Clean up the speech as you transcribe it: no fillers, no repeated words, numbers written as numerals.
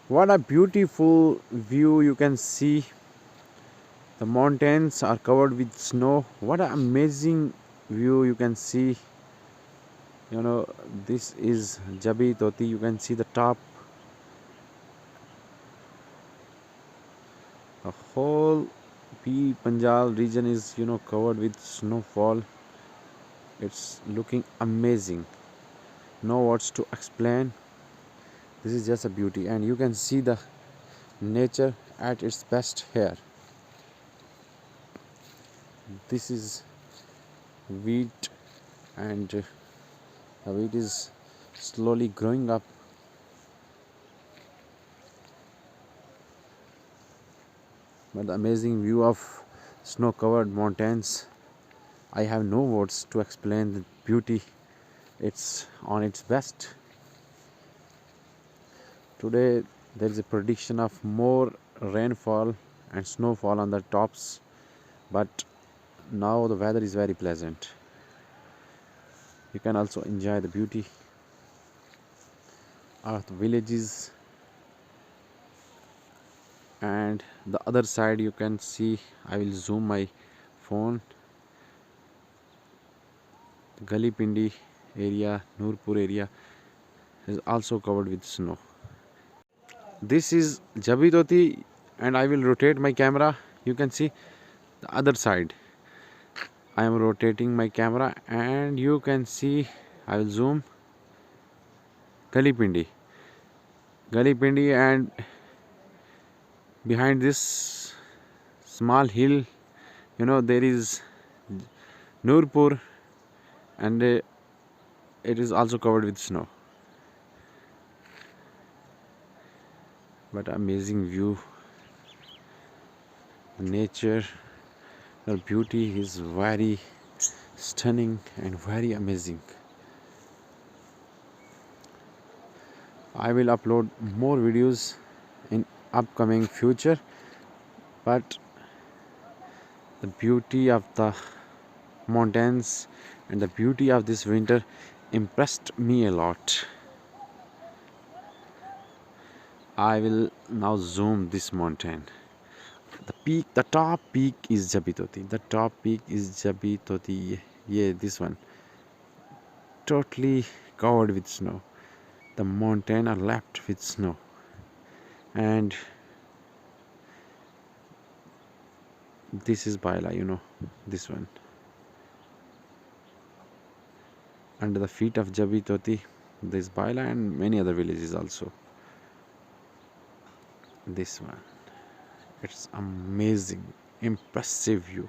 What a beautiful view you can see. The mountains are covered with snow. What an amazing view you can see. You know, this is Jabitoti. You can see the top. The whole peerpanjal region is, covered with snowfall. It's looking amazing. No words to explain. This is just a beauty, and you can see the nature at its best here. This is wheat, and the wheat is slowly growing up. But the amazing view of snow covered mountains, I have no words to explain the beauty. It's on its best. Today there is a prediction of more rainfall and snowfall on the tops, but now the weather is very pleasant. You can also enjoy the beauty of the villages, and the other side you can see, I will zoom my phone, Galipindi area, Nurpur area is also covered with snow. This is Jabitoti, and I will rotate my camera. You can see the other side. I am rotating my camera, and you can see, I will zoom Galipindi. Galipindi, and behind this small hill, there is Nurpur, and it is also covered with snow. But amazing view, nature, the beauty is very stunning and very amazing. I will upload more videos in upcoming future, but the beauty of the mountains and the beauty of this winter impressed me a lot. I will now zoom this mountain. The top peak is Jabitoti. The top peak is Jabitoti. Yeah, this one. Totally covered with snow. The mountain are left with snow. And this is Baila, this one. Under the feet of Jabitoti, there is Baila and many other villages also. This one. It's amazing, impressive view.